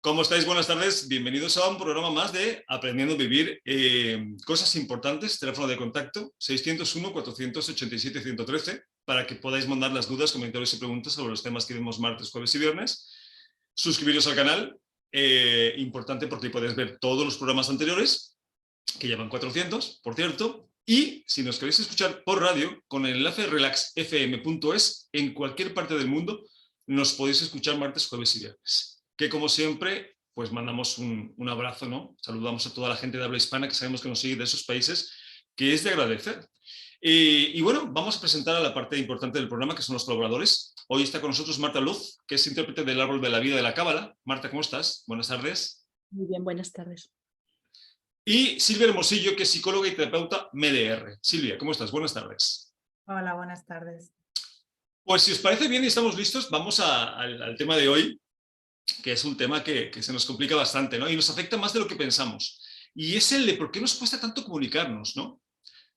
¿Cómo estáis? Buenas tardes. Bienvenidos a un programa más de Aprendiendo a Vivir. Cosas importantes, teléfono de contacto 601-487-113 para que podáis mandar las dudas, comentarios y preguntas sobre los temas que vemos martes, jueves y viernes. Suscribiros al canal, importante porque podéis ver todos los programas anteriores, que llevan 400, por cierto. Y si nos queréis escuchar por radio, con el enlace relaxfm.es, en cualquier parte del mundo, nos podéis escuchar martes, jueves y viernes. Que como siempre, pues mandamos un abrazo, ¿no? Saludamos a toda la gente de habla hispana que sabemos que nos sigue de esos países, que es de agradecer. Y bueno, vamos a presentar a la parte importante del programa, que son los colaboradores. Hoy está con nosotros Marta Luz, que es intérprete del Árbol de la Vida de la Cábala. Marta, ¿cómo estás? Buenas tardes. Muy bien, buenas tardes. Y Silvia Hermosillo, que es psicóloga y terapeuta MDR. Silvia, ¿cómo estás? Buenas tardes. Hola, buenas tardes. Pues si os parece bien y estamos listos, vamos al tema de hoy, que es un tema que se nos complica bastante, ¿no? Y nos afecta más de lo que pensamos. Y es el de por qué nos cuesta tanto comunicarnos, ¿no?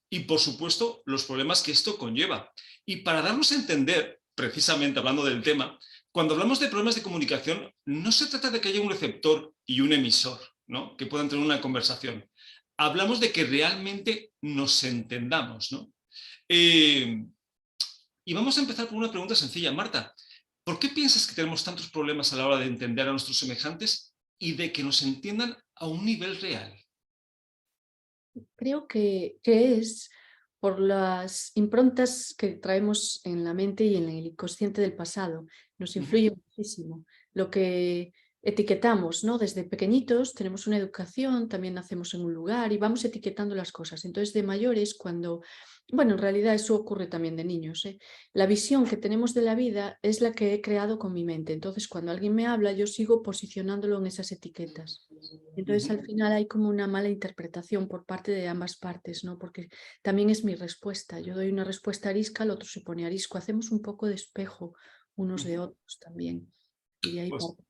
Y, por supuesto, los problemas que esto conlleva. Y para darnos a entender, precisamente hablando del tema, cuando hablamos de problemas de comunicación, no se trata de que haya un receptor y un emisor, ¿no? Que puedan tener una conversación. Hablamos de que realmente nos entendamos, ¿no? Y vamos a empezar con una pregunta sencilla. Marta, ¿por qué piensas que tenemos tantos problemas a la hora de entender a nuestros semejantes y de que nos entiendan a un nivel real? Creo que es por las improntas que traemos en la mente y en el inconsciente del pasado. Nos influye muchísimo lo que etiquetamos, ¿no? Desde pequeñitos tenemos una educación, también nacemos en un lugar y vamos etiquetando las cosas. Entonces, de mayores, cuando... Bueno, en realidad eso ocurre también de niños, ¿eh? La visión que tenemos de la vida es la que he creado con mi mente. Entonces, cuando alguien me habla, yo sigo posicionándolo en esas etiquetas. Entonces, al final hay como una mala interpretación por parte de ambas partes, ¿no? Porque también es mi respuesta. Yo doy una respuesta arisca, el otro se pone arisco. Hacemos un poco de espejo unos de otros también. Y de ahí Pues parte.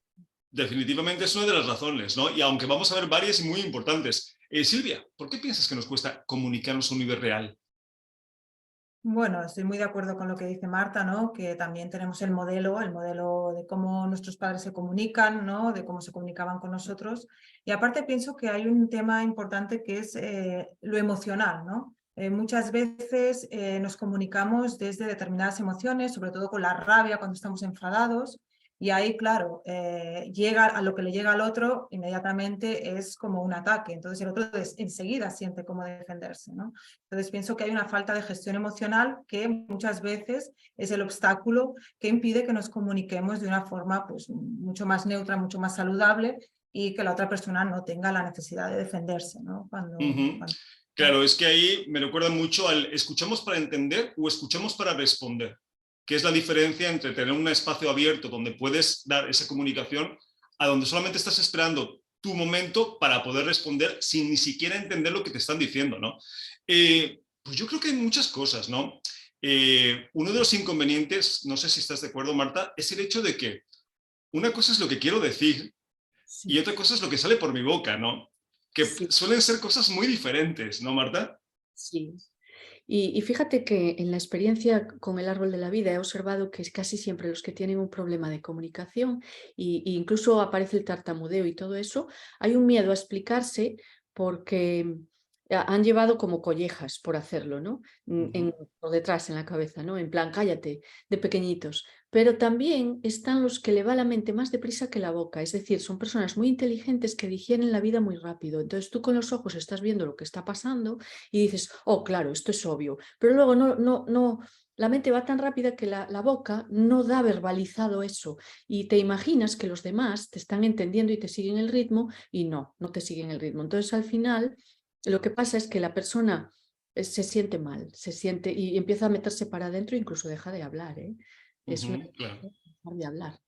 definitivamente es una de las razones, ¿no? Y aunque vamos a ver varias y muy importantes. Silvia, ¿por qué piensas que nos cuesta comunicarnos a un nivel real? Bueno, estoy muy de acuerdo con lo que dice Marta, ¿no? Que también tenemos el modelo de cómo nuestros padres se comunican, ¿no? De cómo se comunicaban con nosotros. Y aparte pienso que hay un tema importante que es lo emocional, ¿no? Muchas veces nos comunicamos desde determinadas emociones, sobre todo con la rabia cuando estamos enfadados. Y ahí, claro, llega a lo que le llega al otro, inmediatamente es como un ataque. Entonces el otro enseguida siente cómo defenderse, ¿no? Entonces pienso que hay una falta de gestión emocional que muchas veces es el obstáculo que impide que nos comuniquemos de una forma pues, mucho más neutra, mucho más saludable y que la otra persona no tenga la necesidad de defenderse, ¿no? Claro, es que ahí me recuerda mucho al escuchamos para entender o escuchamos para responder, que es la diferencia entre tener un espacio abierto donde puedes dar esa comunicación a donde solamente estás esperando tu momento para poder responder sin ni siquiera entender lo que te están diciendo, ¿no? Pues yo creo que hay muchas cosas, ¿no? Uno de los inconvenientes, no sé si estás de acuerdo, Marta, es el hecho de que una cosa es lo que quiero decir y Sí, otra cosa es lo que sale por mi boca, ¿no? Que sí, suelen ser cosas muy diferentes, ¿no, Marta? sí. Y fíjate que en la experiencia con el árbol de la vida he observado que es casi siempre los que tienen un problema de comunicación e incluso aparece el tartamudeo y todo eso, hay un miedo a explicarse porque han llevado como collejas por hacerlo, ¿no? Por detrás en la cabeza, ¿no? En plan, cállate, de pequeñitos. Pero también están los que le va la mente más deprisa que la boca, es decir, son personas muy inteligentes que digieren la vida muy rápido. Entonces tú con los ojos estás viendo lo que está pasando y dices, oh, claro, esto es obvio. Pero luego no, la mente va tan rápida que la boca no da verbalizado eso y te imaginas que los demás te están entendiendo y te siguen el ritmo y no te siguen el ritmo. Entonces al final lo que pasa es que la persona se siente mal, se siente y empieza a meterse para adentro e incluso deja de hablar, ¿eh? Es una Claro. dejar de hablar.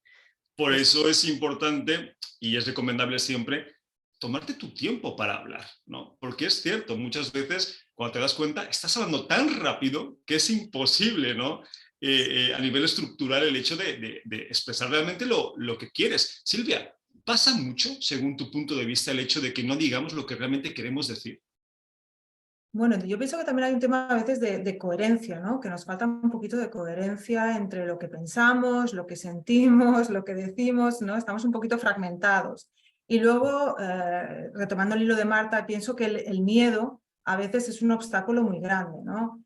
Por eso es importante y es recomendable siempre tomarte tu tiempo para hablar, ¿no? Porque es cierto, muchas veces cuando te das cuenta estás hablando tan rápido que es imposible, ¿no? A nivel estructural el hecho de expresar realmente lo que quieres. Silvia, ¿pasa mucho, según tu punto de vista, el hecho de que no digamos lo que realmente queremos decir? Bueno, yo pienso que también hay un tema a veces de coherencia, ¿no? Que nos falta un poquito de coherencia entre lo que pensamos, lo que sentimos, lo que decimos, ¿no? Estamos un poquito fragmentados. Y luego, retomando el hilo de Marta, pienso que el miedo a veces es un obstáculo muy grande, ¿no?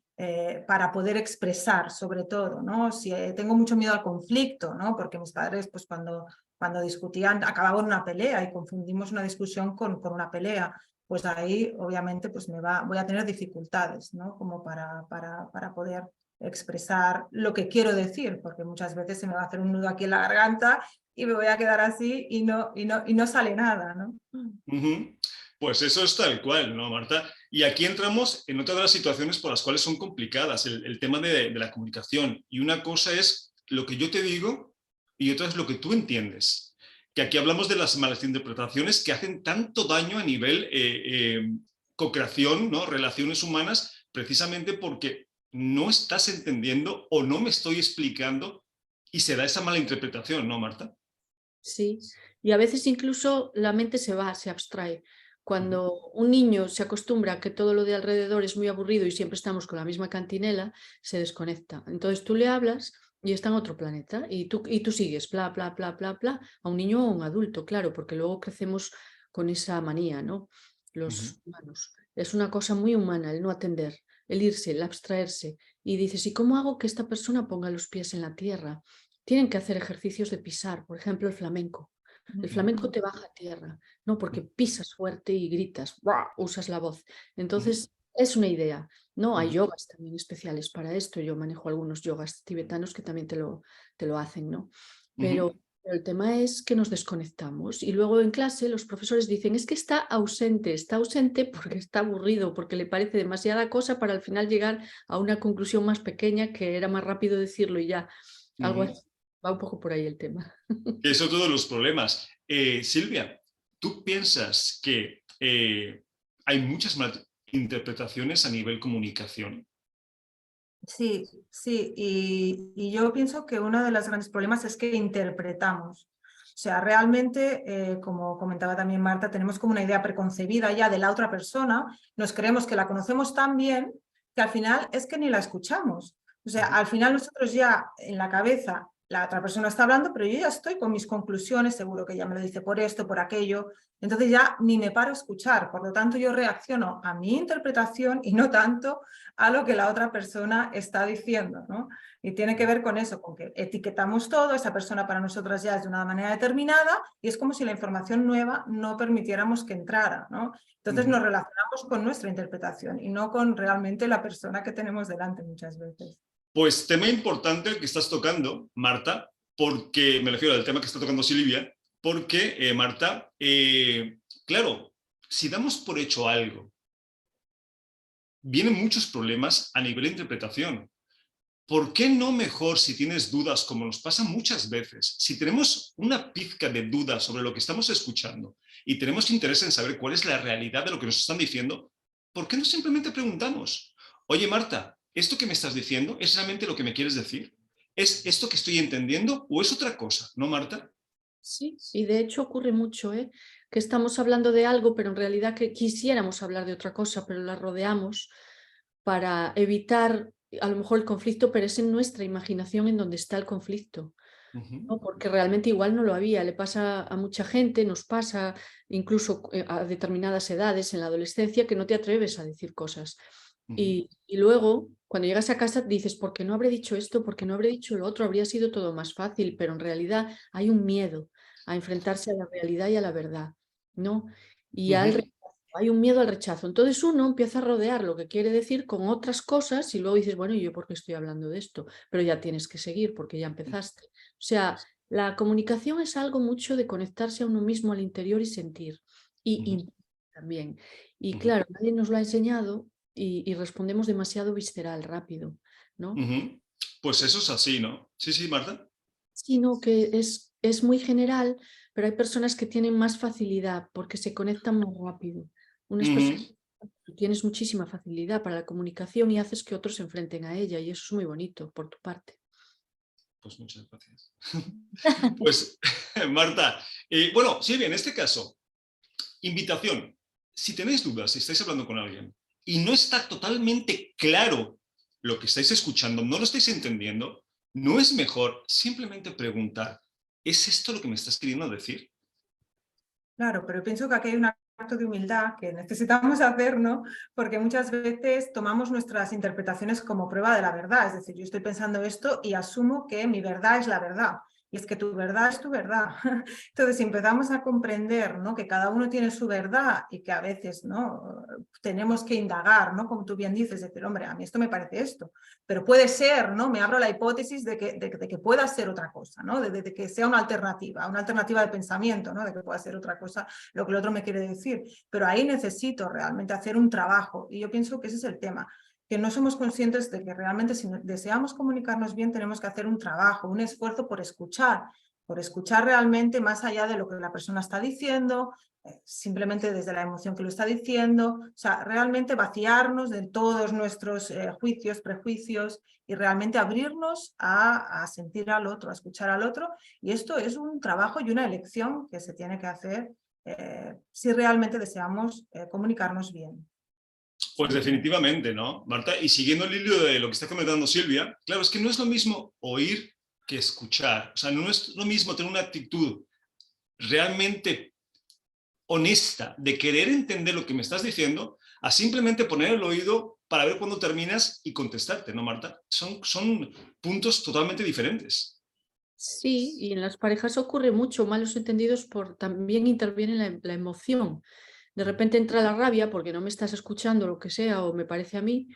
Para poder expresar, sobre todo, ¿no? Si tengo mucho miedo al conflicto, ¿no? Porque mis padres, pues cuando discutían, acababan una pelea y confundimos una discusión con una pelea, pues ahí obviamente pues voy a tener dificultades, ¿no? Como para poder expresar lo que quiero decir, porque muchas veces se me va a hacer un nudo aquí en la garganta y me voy a quedar así y no sale nada, ¿no? Ujú. Pues eso es tal cual, ¿no, Marta? Y aquí entramos en otra de las situaciones por las cuales son complicadas, el tema de la comunicación. Y una cosa es lo que yo te digo y otra es lo que tú entiendes. Que aquí hablamos de las malas interpretaciones que hacen tanto daño a nivel co-creación, ¿no? Relaciones humanas, precisamente porque no estás entendiendo o no me estoy explicando y se da esa mala interpretación, ¿no, Marta? Sí, y a veces incluso la mente se va, se abstrae. Cuando un niño se acostumbra a que todo lo de alrededor es muy aburrido y siempre estamos con la misma cantinela, se desconecta. Entonces tú le hablas y está en otro planeta y tú sigues, bla, bla, bla, bla, bla, a un niño o a un adulto, claro, porque luego crecemos con esa manía, ¿no? Los humanos. Es una cosa muy humana el no atender, el irse, el abstraerse. Y dices, ¿y cómo hago que esta persona ponga los pies en la tierra? Tienen que hacer ejercicios de pisar, por ejemplo, el flamenco. El flamenco te baja a tierra, ¿no? Porque pisas fuerte y gritas, ¡buah! Usas la voz. Entonces, es una idea, ¿no? Hay yogas también especiales para esto. Yo manejo algunos yogas tibetanos que también te lo hacen, ¿no? Pero el tema es que nos desconectamos y luego en clase los profesores dicen, es que está ausente porque está aburrido, porque le parece demasiada cosa para al final llegar a una conclusión más pequeña que era más rápido decirlo y ya. Algo así. Va un poco por ahí el tema. Que eso todos los problemas. Silvia, ¿tú piensas que hay muchas malinterpretaciones a nivel comunicación? Sí, sí, y yo pienso que uno de los grandes problemas es que interpretamos. O sea, realmente, como comentaba también Marta, tenemos como una idea preconcebida ya de la otra persona, nos creemos que la conocemos tan bien que al final es que ni la escuchamos. O sea, al final nosotros ya en la cabeza la otra persona está hablando, pero yo ya estoy con mis conclusiones, seguro que ya me lo dice por esto, por aquello, entonces ya ni me paro a escuchar, por lo tanto yo reacciono a mi interpretación y no tanto a lo que la otra persona está diciendo, ¿no? Y tiene que ver con eso, con que etiquetamos todo, esa persona para nosotras ya es de una manera determinada y es como si la información nueva no permitiéramos que entrara, ¿no? Entonces nos relacionamos con nuestra interpretación y no con realmente la persona que tenemos delante muchas veces. Pues tema importante el que estás tocando, Marta, porque me refiero al tema que está tocando Silvia, porque, Marta, claro, si damos por hecho algo, vienen muchos problemas a nivel de interpretación. ¿Por qué no mejor, si tienes dudas, como nos pasa muchas veces, si tenemos una pizca de dudas sobre lo que estamos escuchando y tenemos interés en saber cuál es la realidad de lo que nos están diciendo, ¿por qué no simplemente preguntamos? Oye, Marta, ¿esto que me estás diciendo es realmente lo que me quieres decir? ¿Es esto que estoy entendiendo o es otra cosa? ¿No, Marta? Sí, y de hecho ocurre mucho, ¿eh? Que estamos hablando de algo, pero en realidad que quisiéramos hablar de otra cosa, pero la rodeamos para evitar a lo mejor el conflicto, pero es en nuestra imaginación en donde está el conflicto, ¿no? Porque realmente igual no lo había, le pasa a mucha gente, nos pasa incluso a determinadas edades en la adolescencia que no te atreves a decir cosas. Y luego, cuando llegas a casa, dices, ¿por qué no habré dicho esto? ¿Por qué no habré dicho lo otro? Habría sido todo más fácil, pero en realidad hay un miedo a enfrentarse a la realidad y a la verdad, ¿no? Y al rechazo, hay un miedo al rechazo. Entonces uno empieza a rodear lo que quiere decir con otras cosas y luego dices, bueno, ¿y yo por qué estoy hablando de esto? Pero ya tienes que seguir porque ya empezaste. O sea, la comunicación es algo mucho de conectarse a uno mismo al interior y sentir. Y también. Y claro, nadie nos lo ha enseñado y respondemos demasiado visceral, rápido, ¿no? Pues eso es así, ¿no? Sí, sí, Marta. Sino que es muy general, pero hay personas que tienen más facilidad porque se conectan más rápido. Unas personas, tú tienes muchísima facilidad para la comunicación y haces que otros se enfrenten a ella y eso es muy bonito por tu parte. Pues muchas gracias. Pues, Marta, bueno, sí, bien, en este caso, invitación. Si tenéis dudas, si estáis hablando con alguien y no está totalmente claro lo que estáis escuchando, no lo estáis entendiendo, ¿no es mejor simplemente preguntar, ¿es esto lo que me estás queriendo decir? Claro, pero pienso que aquí hay un acto de humildad que necesitamos hacer, ¿no? Porque muchas veces tomamos nuestras interpretaciones como prueba de la verdad. Es decir, yo estoy pensando esto y asumo que mi verdad es la verdad. Y es que tu verdad es tu verdad. Entonces, si empezamos a comprender, ¿no?, que cada uno tiene su verdad y que a veces, ¿no?, tenemos que indagar, ¿no?, como tú bien dices, decir, hombre, a mí esto me parece esto, pero puede ser, ¿no?, me abro la hipótesis de que pueda ser otra cosa, ¿no?, de que sea una alternativa de pensamiento, ¿no?, de que pueda ser otra cosa lo que el otro me quiere decir. Pero ahí necesito realmente hacer un trabajo y yo pienso que ese es el tema, que no somos conscientes de que realmente si deseamos comunicarnos bien tenemos que hacer un trabajo, un esfuerzo por escuchar realmente más allá de lo que la persona está diciendo, simplemente desde la emoción que lo está diciendo, o sea, realmente vaciarnos de todos nuestros juicios, prejuicios y realmente abrirnos a sentir al otro, a escuchar al otro. Y esto es un trabajo y una elección que se tiene que hacer si realmente deseamos comunicarnos bien. Pues definitivamente, ¿no, Marta? Y siguiendo el hilo de lo que está comentando Silvia, claro, es que no es lo mismo oír que escuchar. O sea, no es lo mismo tener una actitud realmente honesta de querer entender lo que me estás diciendo a simplemente poner el oído para ver cuándo terminas y contestarte, ¿no, Marta? Son puntos totalmente diferentes. Sí, y en las parejas ocurre mucho, malos entendidos también interviene la emoción. De repente entra la rabia porque no me estás escuchando, lo que sea, o me parece a mí,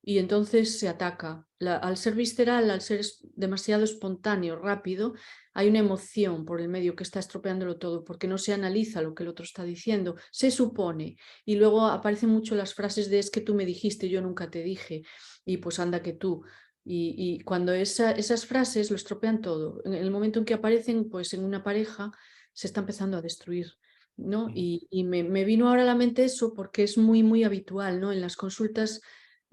y entonces se ataca. Al ser visceral, al ser demasiado espontáneo, rápido, hay una emoción por el medio que está estropeándolo todo, porque no se analiza lo que el otro está diciendo, se supone. Y luego aparecen mucho las frases de es que tú me dijiste, yo nunca te dije, y pues anda que tú. Y cuando esas frases lo estropean todo. En el momento en que aparecen, pues en una pareja se está empezando a destruir, ¿no? Y me vino ahora a la mente eso porque es muy, muy habitual, ¿no? En las consultas,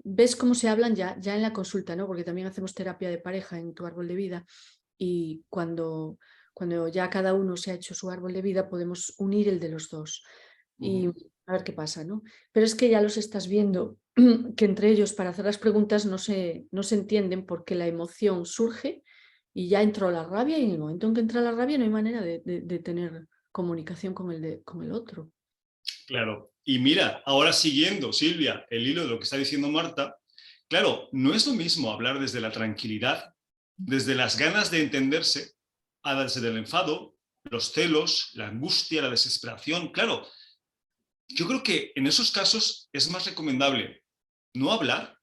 ves cómo se hablan ya en la consulta, ¿no? Porque también hacemos terapia de pareja en tu árbol de vida y cuando ya cada uno se ha hecho su árbol de vida podemos unir el de los dos y a ver qué pasa, ¿no? Pero es que ya los estás viendo que entre ellos para hacer las preguntas no se entienden porque la emoción surge y ya entró la rabia y en el momento en que entra la rabia no hay manera de tener comunicación con el otro. Claro. Y mira, ahora siguiendo, Silvia, el hilo de lo que está diciendo Marta, claro, no es lo mismo hablar desde la tranquilidad, desde las ganas de entenderse, a desde el enfado, los celos, la angustia, la desesperación. Claro, yo creo que en esos casos es más recomendable no hablar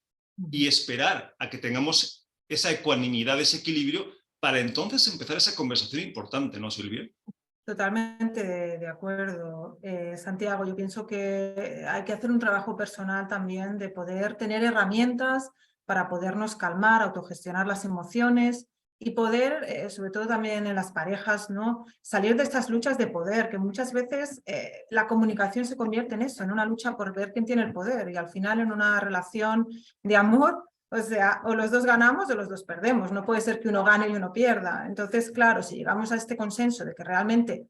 y esperar a que tengamos esa ecuanimidad, ese equilibrio, para entonces empezar esa conversación importante, ¿no, Silvia? Totalmente de acuerdo, Santiago. Yo pienso que hay que hacer un trabajo personal también de poder tener herramientas para podernos calmar, autogestionar las emociones y poder, sobre todo también en las parejas, ¿no?, salir de estas luchas de poder, que muchas veces la comunicación se convierte en eso, en una lucha por ver quién tiene el poder y al final en una relación de amor. O sea, o los dos ganamos o los dos perdemos. No puede ser que uno gane y uno pierda. Entonces, claro, si llegamos a este consenso de que realmente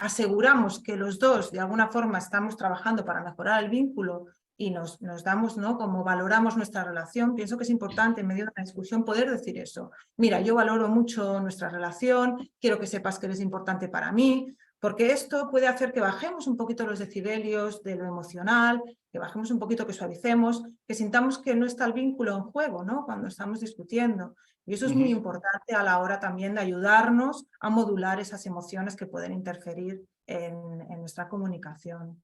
aseguramos que los dos de alguna forma estamos trabajando para mejorar el vínculo y nos damos, ¿no?, como valoramos nuestra relación, pienso que es importante en medio de una discusión poder decir eso. Mira, yo valoro mucho nuestra relación, quiero que sepas que eres importante para mí, porque esto puede hacer que bajemos un poquito los decibelios de lo emocional, que bajemos un poquito, que suavicemos, que sintamos que no está el vínculo en juego, ¿no?, cuando estamos discutiendo. Y eso es muy importante a la hora también de ayudarnos a modular esas emociones que pueden interferir en nuestra comunicación.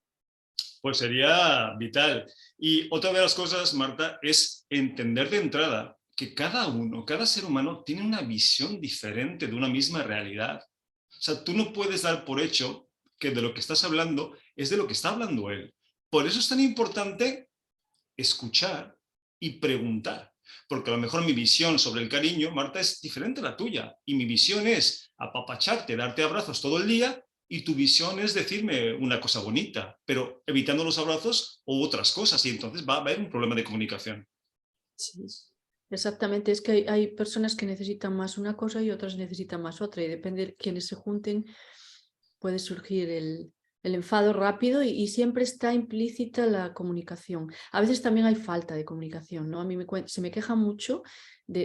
Pues sería vital. Y otra de las cosas, Marta, es entender de entrada que cada uno, cada ser humano tiene una visión diferente de una misma realidad. O sea, tú no puedes dar por hecho que de lo que estás hablando es de lo que está hablando él. Por eso es tan importante escuchar y preguntar. Porque a lo mejor mi visión sobre el cariño, Marta, es diferente a la tuya. Y mi visión es apapacharte, darte abrazos todo el día, y tu visión es decirme una cosa bonita, pero evitando los abrazos o otras cosas. Y entonces va a haber un problema de comunicación. Sí, exactamente, es que hay personas que necesitan más una cosa y otras necesitan más otra, y depende de quiénes se junten, puede surgir el enfado rápido y siempre está implícita la comunicación. A veces también hay falta de comunicación, ¿no? A mí se me queja mucho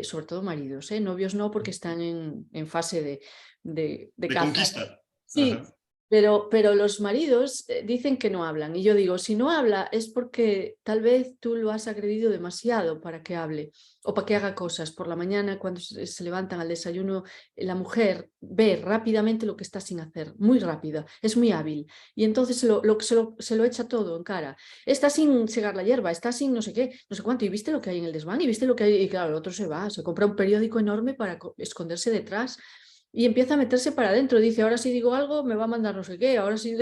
sobre todo maridos, ¿eh? Novios no, porque están en fase de De caza. conquista. Sí, Ajá. Pero los maridos dicen que no hablan. Y yo digo, si no habla es porque tal vez tú lo has agredido demasiado para que hable o para que haga cosas. Por la mañana, cuando se levantan al desayuno, la mujer ve rápidamente lo que está sin hacer, muy rápida, es muy hábil. Y entonces se lo echa todo en cara. Está sin segar la hierba, está sin no sé qué, no sé cuánto. Y viste lo que hay en el desván, y viste lo que hay. Y claro, el otro se va, se compra un periódico enorme para esconderse detrás. Y empieza a meterse para adentro, dice, ahora si digo algo me va a mandar no sé qué, ahora sí.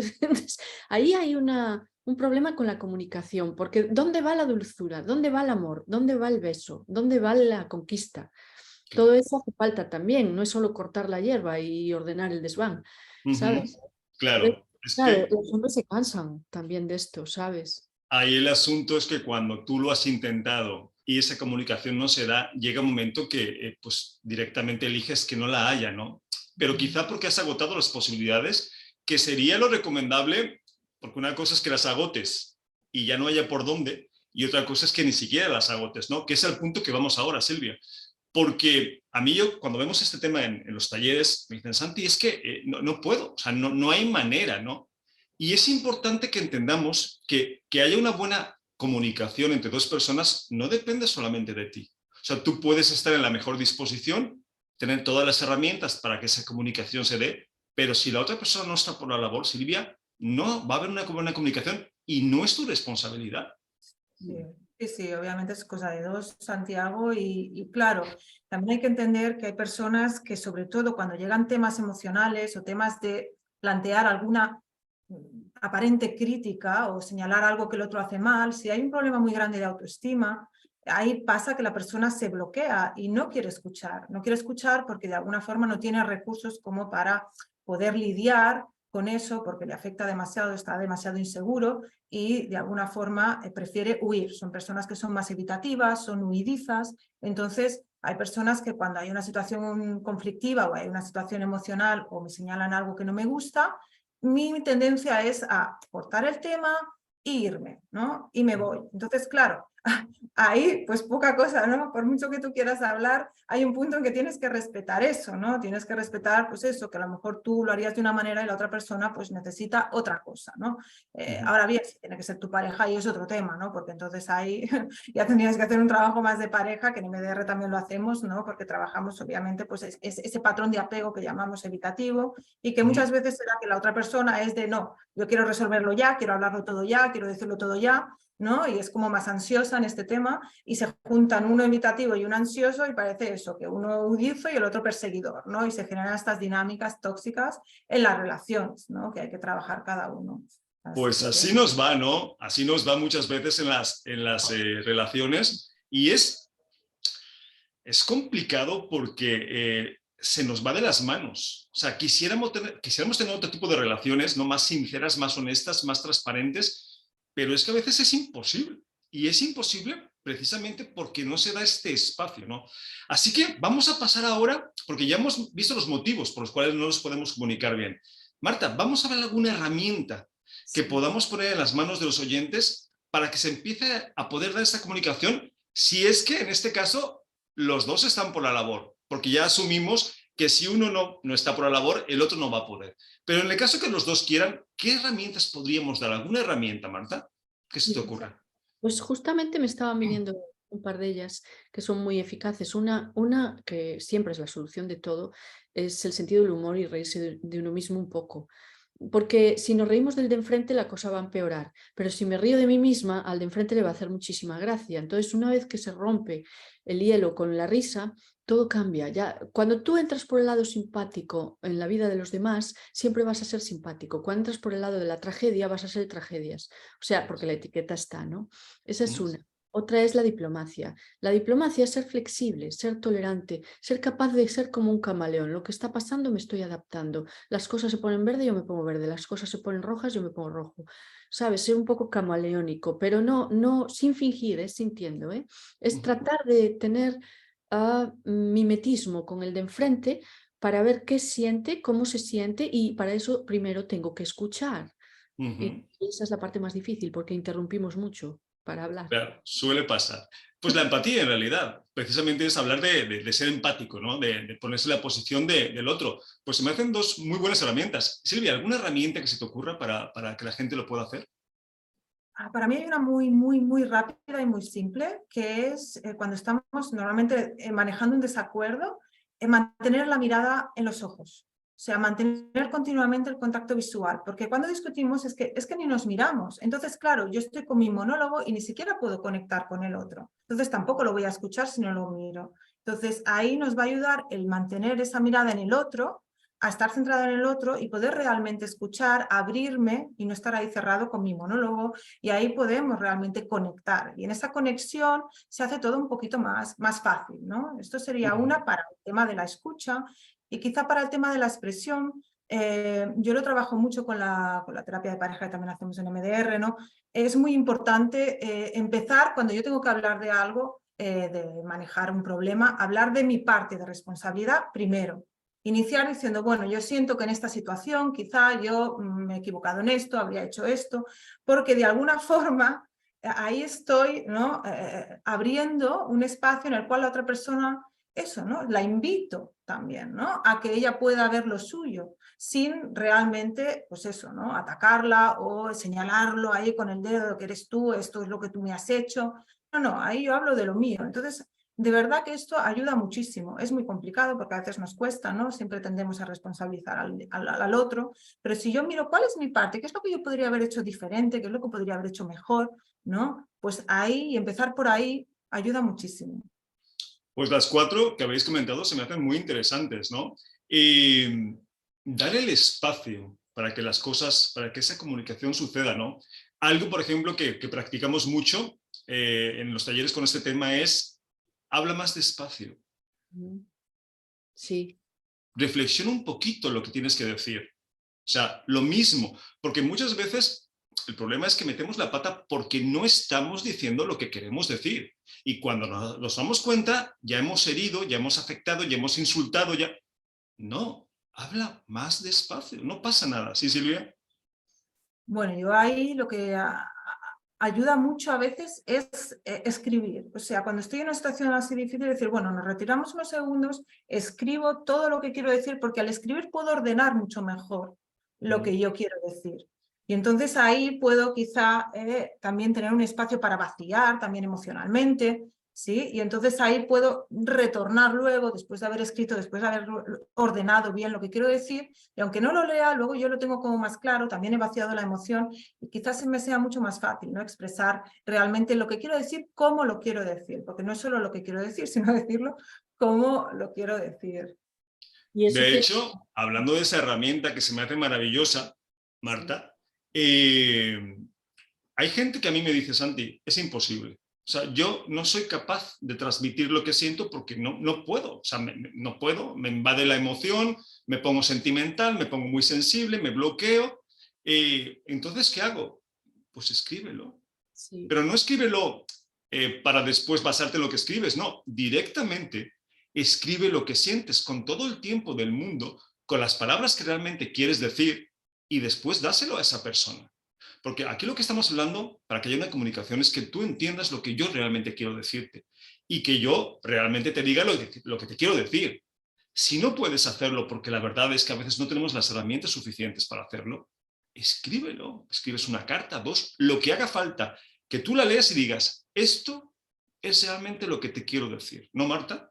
Ahí hay un problema con la comunicación, porque ¿dónde va la dulzura? ¿Dónde va el amor? ¿Dónde va el beso? ¿Dónde va la conquista? Todo eso hace falta también, no es solo cortar la hierba y ordenar el desván, Ujú. ¿sabes? Entonces, Claro, es claro, que los hombres se cansan también de esto, ¿sabes? ahí el asunto es que cuando tú lo has intentado y esa comunicación no se da, llega un momento que pues directamente eliges que no la haya, ¿no? Pero quizá porque has agotado las posibilidades, que sería lo recomendable, porque una cosa es que las agotes y ya no haya por dónde, y otra cosa es que ni siquiera las agotes, ¿no? Que es el punto que vamos ahora, Silvia. Porque a mí yo, cuando vemos este tema en los talleres, me dicen, Santi, es que no puedo, o sea, no hay manera, ¿no? Y es importante que entendamos que haya una buena comunicación entre dos personas no depende solamente de ti. O sea, tú puedes estar en la mejor disposición, tener todas las herramientas para que esa comunicación se dé, pero si la otra persona no está por la labor, Silvia, no va a haber una buena comunicación y no es tu responsabilidad. Sí, sí, sí, obviamente es cosa de dos, Santiago, y claro, también hay que entender que hay personas que sobre todo cuando llegan temas emocionales o temas de plantear alguna aparente crítica o señalar algo que el otro hace mal, si hay un problema muy grande de autoestima, ahí pasa que la persona se bloquea y no quiere escuchar porque de alguna forma no tiene recursos como para poder lidiar con eso porque le afecta demasiado, está demasiado inseguro y de alguna forma prefiere huir. Son personas que son más evitativas, son huidizas. Entonces, hay personas que cuando hay una situación conflictiva o hay una situación emocional o me señalan algo que no me gusta, mi tendencia es a cortar el tema e irme, ¿no? Y me voy. Entonces, claro, ahí pues poca cosa, ¿no? Por mucho que tú quieras hablar, hay un punto en que tienes que respetar eso, ¿no? Tienes que respetar pues eso, que a lo mejor tú lo harías de una manera y la otra persona pues necesita otra cosa, ¿no? Ahora bien, si tiene que ser tu pareja y es otro tema, ¿no? Porque entonces ahí ya tendrías que hacer un trabajo más de pareja, que en MDR también lo hacemos, ¿no? Porque trabajamos obviamente pues ese patrón de apego que llamamos evitativo y que muchas veces será que la otra persona es de no, yo quiero resolverlo ya, quiero hablarlo todo ya, quiero decirlo todo ya, ¿no? Y es como más ansiosa en este tema y se juntan uno evitativo y un ansioso y parece eso, que uno hudizo y el otro perseguidor, ¿no? Y se generan estas dinámicas tóxicas en las relaciones, ¿no? Que hay que trabajar cada uno. Pues Así que... así nos va, ¿no? Así nos va muchas veces en las relaciones y es complicado porque se nos va de las manos. O sea, quisiéramos tener otro tipo de relaciones, ¿no? Más sinceras, más honestas, más transparentes, pero es que a veces es imposible. Y es imposible precisamente porque no se da este espacio, ¿no? Así que vamos a pasar ahora, porque ya hemos visto los motivos por los cuales no nos podemos comunicar bien. Marta, vamos a ver alguna herramienta que Sí. podamos poner en las manos de los oyentes para que se empiece a poder dar esta comunicación, si es que en este caso los dos están por la labor, porque ya asumimos que si uno no está por la labor, el otro no va a poder. Pero en el caso que los dos quieran, ¿qué herramientas podríamos dar? ¿Alguna herramienta, Marta? ¿Qué se te ocurre? Pues justamente me estaban viniendo un par de ellas que son muy eficaces. Una que siempre es la solución de todo, es el sentido del humor y reírse de uno mismo un poco. Porque si nos reímos del de enfrente, la cosa va a empeorar. Pero si me río de mí misma, al de enfrente le va a hacer muchísima gracia. Entonces, una vez que se rompe el hielo con la risa, todo cambia. Ya, cuando tú entras por el lado simpático en la vida de los demás, siempre vas a ser simpático. Cuando entras por el lado de la tragedia, vas a ser tragedias. O sea, porque la etiqueta está, ¿no? Esa es una. Otra es la diplomacia. La diplomacia es ser flexible, ser tolerante, ser capaz de ser como un camaleón. Lo que está pasando me estoy adaptando. Las cosas se ponen verde, yo me pongo verde. Las cosas se ponen rojas, yo me pongo rojo. ¿Sabes? Ser un poco camaleónico, pero no sin fingir, es sintiendo, ¿eh? Es tratar de tener mimetismo con el de enfrente para ver qué siente, cómo se siente y para eso primero tengo que escuchar. Y esa es la parte más difícil porque interrumpimos mucho. para hablar. Claro, suele pasar. Pues la empatía en realidad, precisamente es hablar de ser empático, ¿no? De ponerse en la posición del otro. Pues se me hacen dos muy buenas herramientas. Silvia, ¿alguna herramienta que se te ocurra para que la gente lo pueda hacer? Para mí hay una muy rápida y muy simple, que es cuando estamos normalmente manejando un desacuerdo, mantener la mirada en los ojos. O sea, mantener continuamente el contacto visual, porque cuando discutimos es que ni nos miramos. Entonces, claro, yo estoy con mi monólogo y ni siquiera puedo conectar con el otro. Entonces, tampoco lo voy a escuchar si no lo miro. Entonces, ahí nos va a ayudar el mantener esa mirada en el otro, a estar centrado en el otro y poder realmente escuchar, abrirme y no estar ahí cerrado con mi monólogo, y ahí podemos realmente conectar. Y en esa conexión se hace todo un poquito más fácil, ¿no? Esto sería una para el tema de la escucha. Y quizá para el tema de la expresión, yo lo trabajo mucho con la terapia de pareja que también hacemos en MDR, ¿no? Es muy importante empezar cuando yo tengo que hablar de algo, de manejar un problema, hablar de mi parte de responsabilidad primero. Iniciar diciendo, bueno, yo siento que en esta situación quizá yo me he equivocado en esto, habría hecho esto, porque de alguna forma ahí estoy, ¿no? Abriendo un espacio en el cual la otra persona, eso, ¿no? La invito también, ¿no? A que ella pueda ver lo suyo, sin realmente, pues eso, ¿no? Atacarla o señalarlo ahí con el dedo, que eres tú, esto es lo que tú me has hecho. No, ahí yo hablo de lo mío. Entonces, de verdad que esto ayuda muchísimo. Es muy complicado porque a veces nos cuesta, ¿no? Siempre tendemos a responsabilizar al otro, pero si yo miro cuál es mi parte, qué es lo que yo podría haber hecho diferente, qué es lo que podría haber hecho mejor, ¿no? Pues ahí, y empezar por ahí, ayuda muchísimo. Pues las 4 que habéis comentado se me hacen muy interesantes, ¿no? Y dar el espacio para que las cosas, para que esa comunicación suceda, ¿no? Algo, por ejemplo, que practicamos mucho en los talleres con este tema es, habla más despacio. Sí. Reflexiona un poquito lo que tienes que decir. O sea, lo mismo, porque muchas veces el problema es que metemos la pata porque no estamos diciendo lo que queremos decir. Y cuando nos damos cuenta, ya hemos herido, ya hemos afectado, ya hemos insultado, ya... No, habla más despacio, no pasa nada. ¿Sí, Silvia? Bueno, yo ahí lo que ayuda mucho a veces es escribir. O sea, cuando estoy en una situación así difícil, decir, bueno, nos retiramos unos segundos, escribo todo lo que quiero decir, porque al escribir puedo ordenar mucho mejor lo que yo quiero decir. Y entonces ahí puedo quizá también tener un espacio para vaciar, también emocionalmente, ¿sí? Y entonces ahí puedo retornar luego, después de haber escrito, después de haber ordenado bien lo que quiero decir, y aunque no lo lea, luego yo lo tengo como más claro, también he vaciado la emoción, y quizás se me sea mucho más fácil, ¿no? Expresar realmente lo que quiero decir, cómo lo quiero decir, porque no es solo lo que quiero decir, sino decirlo cómo lo quiero decir. Y eso De hecho, hablando de esa herramienta que se me hace maravillosa, Marta, hay gente que a mí me dice, Santi, es imposible. O sea, yo no soy capaz de transmitir lo que siento porque no puedo. O sea, no puedo, me invade la emoción, me pongo sentimental, me pongo muy sensible, me bloqueo. Entonces, ¿qué hago? Pues escríbelo. Sí. Pero no escríbelo para después basarte en lo que escribes, no, directamente escribe lo que sientes con todo el tiempo del mundo, con las palabras que realmente quieres decir y después dáselo a esa persona. Porque aquí lo que estamos hablando, para que haya una comunicación, es que tú entiendas lo que yo realmente quiero decirte y que yo realmente te diga lo que te quiero decir. Si no puedes hacerlo, porque la verdad es que a veces no tenemos las herramientas suficientes para hacerlo, escríbelo, escribes una carta, 2, lo que haga falta, que tú la leas y digas, esto es realmente lo que te quiero decir, ¿no, Marta?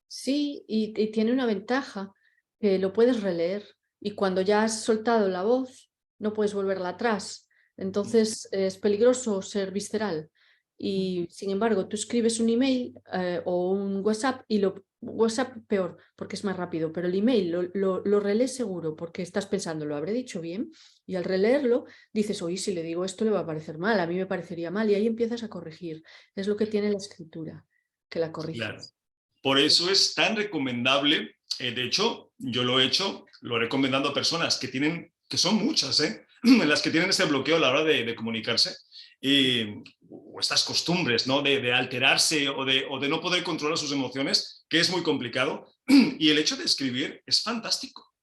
Sí, y tiene una ventaja, que lo puedes releer y cuando ya has soltado la voz no puedes volverla atrás. Entonces es peligroso ser visceral. Y sin embargo, tú escribes un email o un WhatsApp y WhatsApp peor porque es más rápido, pero el email lo relees seguro porque estás pensando, lo habré dicho bien, y al releerlo dices, oye, si le digo esto le va a parecer mal, a mí me parecería mal, y ahí empiezas a corregir. Es lo que tiene la escritura, que la Claro. corriges. Por eso es tan recomendable, de hecho, yo lo he hecho, lo he recomendado a personas que son muchas, en las que tienen ese bloqueo a la hora de comunicarse, o estas costumbres, ¿no? de alterarse o de no poder controlar sus emociones, que es muy complicado, y el hecho de escribir es fantástico.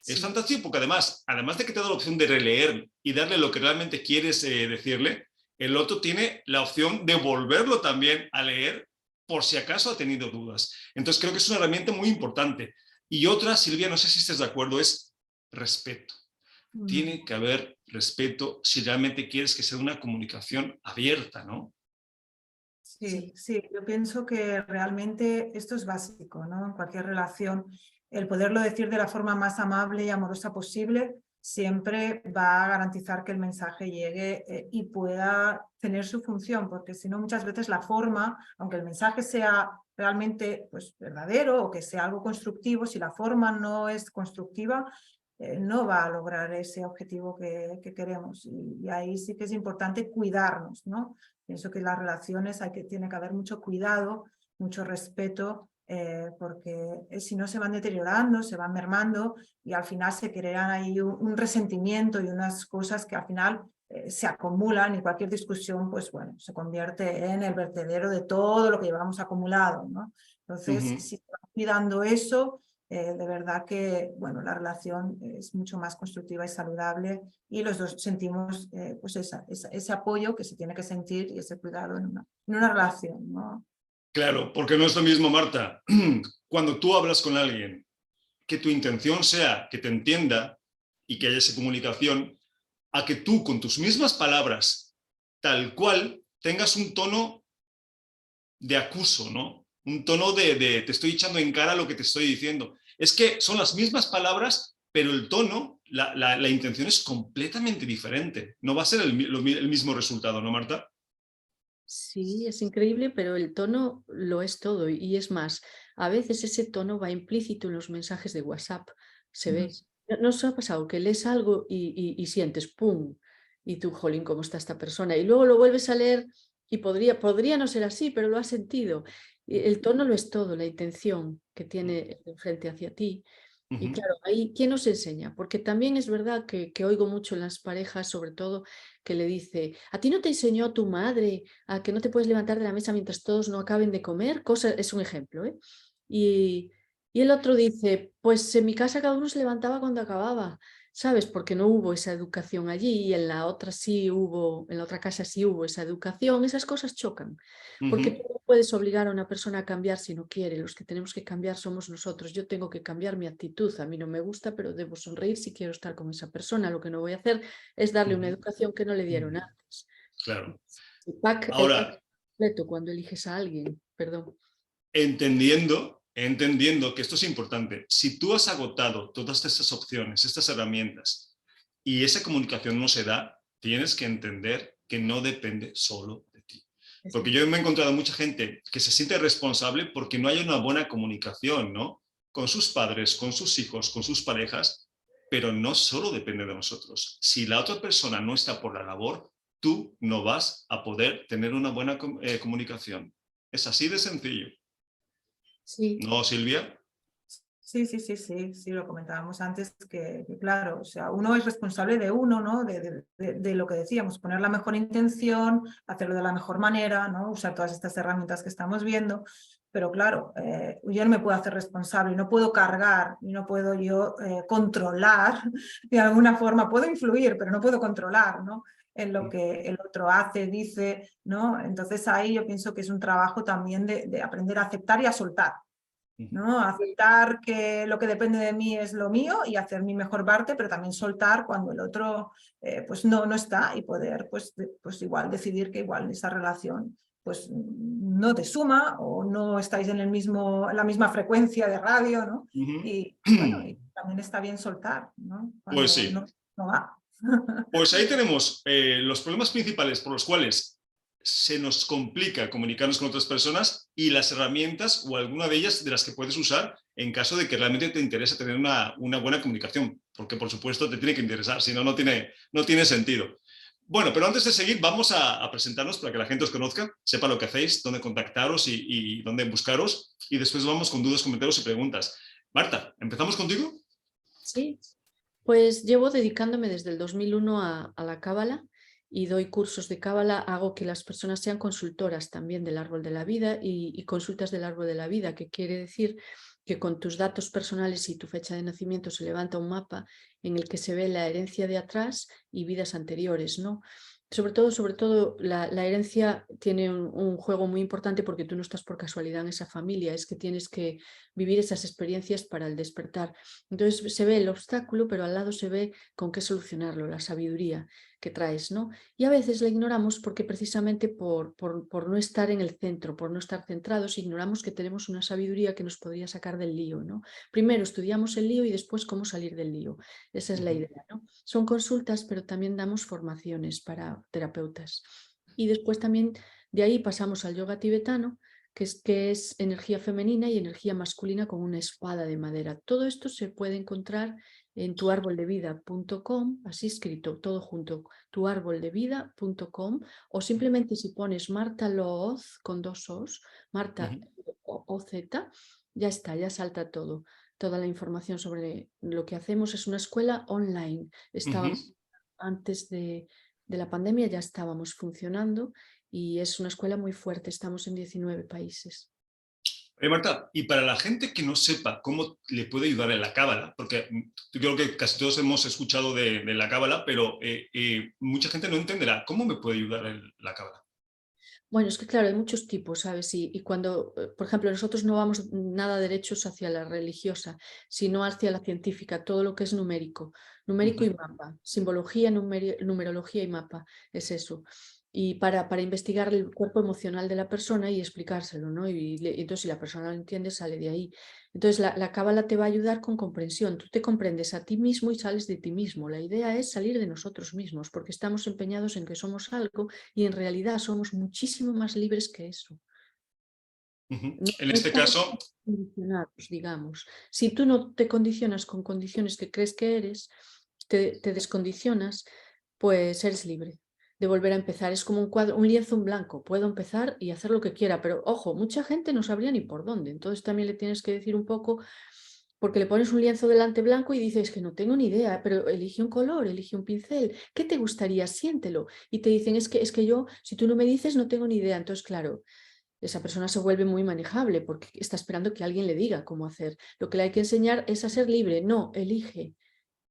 Es Sí. fantástico porque además de que te da la opción de releer y darle lo que realmente quieres decirle, el otro tiene la opción de volverlo también a leer por si acaso ha tenido dudas. Entonces creo que es una herramienta muy importante. Y otra, Silvia, no sé si estés de acuerdo, es respeto. Tiene que haber respeto si realmente quieres que sea una comunicación abierta, ¿no? Sí, sí, yo pienso que realmente esto es básico, ¿no? En cualquier relación, el poderlo decir de la forma más amable y amorosa posible siempre va a garantizar que el mensaje llegue y pueda tener su función, porque si no, muchas veces la forma, aunque el mensaje sea realmente pues, verdadero o que sea algo constructivo, si la forma no es constructiva, no va a lograr ese objetivo que queremos. Y ahí sí que es importante cuidarnos, ¿no? Pienso que en las relaciones tiene que haber mucho cuidado, mucho respeto, porque si no se van deteriorando, se van mermando y al final se crean ahí un resentimiento y unas cosas que al final se acumulan y cualquier discusión, pues bueno, se convierte en el vertedero de todo lo que llevamos acumulado, ¿no? Entonces, si se va cuidando eso, de verdad que bueno, la relación es mucho más constructiva y saludable y los dos sentimos pues ese apoyo que se tiene que sentir y ese cuidado en una relación, ¿no? Claro, porque no es lo mismo, Marta, cuando tú hablas con alguien, que tu intención sea que te entienda y que haya esa comunicación, a que tú con tus mismas palabras, tal cual, tengas un tono de acuso, ¿no? Un tono de te estoy echando en cara lo que te estoy diciendo. Es que son las mismas palabras, pero el tono, la intención es completamente diferente. No va a ser el mismo resultado, ¿no, Marta? Sí, es increíble, pero el tono lo es todo. Y es más, a veces ese tono va implícito en los mensajes de WhatsApp. Se ve. ¿No os ha pasado que lees algo y sientes ¡pum! Y tú, jolín, ¿cómo está esta persona? Y luego lo vuelves a leer y podría no ser así, pero lo has sentido. Y el tono lo es todo, la intención que tiene frente hacia ti. Y claro, ahí, ¿quién nos enseña? Porque también es verdad que oigo mucho en las parejas, sobre todo, que le dice, ¿a ti no te enseñó tu madre a que no te puedes levantar de la mesa mientras todos no acaben de comer? Es un ejemplo, ¿eh? Y, y el otro dice, pues en mi casa cada uno se levantaba cuando acababa, ¿sabes? Porque no hubo esa educación allí y en la otra sí hubo, en la otra casa sí hubo esa educación. Esas cosas chocan, porque tú no puedes obligar a una persona a cambiar si no quiere. Los que tenemos que cambiar somos nosotros. Yo tengo que cambiar mi actitud. A mí no me gusta, pero debo sonreír si quiero estar con esa persona. Lo que no voy a hacer es darle una educación que no le dieron antes. Claro. El pack Ahora, completo cuando eliges a alguien, perdón. entendiendo que esto es importante, si tú has agotado todas estas opciones, estas herramientas, y esa comunicación no se da, tienes que entender que no depende solo de ti. Porque yo me he encontrado mucha gente que se siente responsable porque no hay una buena comunicación, ¿no? Con sus padres, con sus hijos, con sus parejas, pero no solo depende de nosotros. Si la otra persona no está por la labor, tú no vas a poder tener una buena comunicación. Es así de sencillo. Sí. ¿No, Silvia? Sí, lo comentábamos antes, que claro, o sea, uno es responsable de uno, ¿no? De lo que decíamos, poner la mejor intención, hacerlo de la mejor manera, ¿no? Usar todas estas herramientas que estamos viendo, pero claro, yo no me puedo hacer responsable, no puedo cargar y no puedo yo controlar de alguna forma, puedo influir, pero no puedo controlar, ¿no? En lo que el otro hace, dice, ¿no? Entonces ahí yo pienso que es un trabajo también de aprender a aceptar y a soltar, ¿no? Aceptar que lo que depende de mí es lo mío y hacer mi mejor parte, pero también soltar cuando el otro pues no está y poder pues igual decidir que igual esa relación pues no te suma o no estáis en la misma frecuencia de radio, ¿no? Y bueno, y también está bien soltar, ¿no? Pues Cuando sí. no va. Pues ahí tenemos los problemas principales por los cuales se nos complica comunicarnos con otras personas y las herramientas o alguna de ellas de las que puedes usar en caso de que realmente te interese tener una buena comunicación, porque por supuesto te tiene que interesar, si no, no tiene sentido. Bueno, pero antes de seguir vamos a presentarnos para que la gente os conozca, sepa lo que hacéis, dónde contactaros y dónde buscaros, y después vamos con dudas, comentarios y preguntas. Marta, ¿empezamos contigo? Sí, pues llevo dedicándome desde el 2001 a la cábala y doy cursos de cábala, hago que las personas sean consultoras también del árbol de la vida y consultas del árbol de la vida, que quiere decir que con tus datos personales y tu fecha de nacimiento se levanta un mapa en el que se ve la herencia de atrás y vidas anteriores, ¿no? sobre todo la herencia tiene un juego muy importante porque tú no estás por casualidad en esa familia, es que tienes que vivir esas experiencias para el despertar. Entonces se ve el obstáculo, pero al lado se ve con qué solucionarlo, la sabiduría que traes, ¿no? Y a veces la ignoramos porque precisamente por no estar en el centro, por no estar centrados, ignoramos que tenemos una sabiduría que nos podría sacar del lío, ¿no? Primero estudiamos el lío y después cómo salir del lío. Esa es la idea, ¿no? Son consultas, pero también damos formaciones para terapeutas. Y después también de ahí pasamos al yoga tibetano, que es energía femenina y energía masculina con una espada de madera. Todo esto se puede encontrar en tuarboldevida.com, así escrito, todo junto, tuarboldevida.com, o simplemente si pones Marta Looz con 2 O's, Marta O-Z, ya está, ya salta todo. Toda la información sobre lo que hacemos. Es una escuela online. Estábamos antes de la pandemia, ya estábamos funcionando y es una escuela muy fuerte. Estamos en 19 países. Marta, y para la gente que no sepa cómo le puede ayudar en la cábala, porque yo creo que casi todos hemos escuchado de la cábala, pero mucha gente no entenderá cómo me puede ayudar la cábala. Bueno, es que claro, hay muchos tipos, ¿sabes? Y cuando, por ejemplo, nosotros no vamos nada derechos hacia la religiosa, sino hacia la científica, todo lo que es numérico y mapa, simbología, numerología y mapa, es eso. Y para investigar el cuerpo emocional de la persona y explicárselo, ¿no? Y entonces si la persona lo entiende, sale de ahí. Entonces la cábala te va a ayudar con comprensión. Tú te comprendes a ti mismo y sales de ti mismo. La idea es salir de nosotros mismos, porque estamos empeñados en que somos algo y en realidad somos muchísimo más libres que eso. No En este estamos caso, condicionados, digamos. Si tú no te condicionas con condiciones que crees que eres, te descondicionas, pues eres libre de volver a empezar. Es como un cuadro, un lienzo en blanco. Puedo empezar y hacer lo que quiera, pero ojo, mucha gente no sabría ni por dónde. Entonces también le tienes que decir un poco, porque le pones un lienzo delante blanco y dices que no tengo ni idea, pero elige un color, elige un pincel. ¿Qué te gustaría? Siéntelo. Y te dicen, es que yo, si tú no me dices, no tengo ni idea. Entonces, claro, esa persona se vuelve muy manejable porque está esperando que alguien le diga cómo hacer. Lo que le hay que enseñar es a ser libre. No, elige.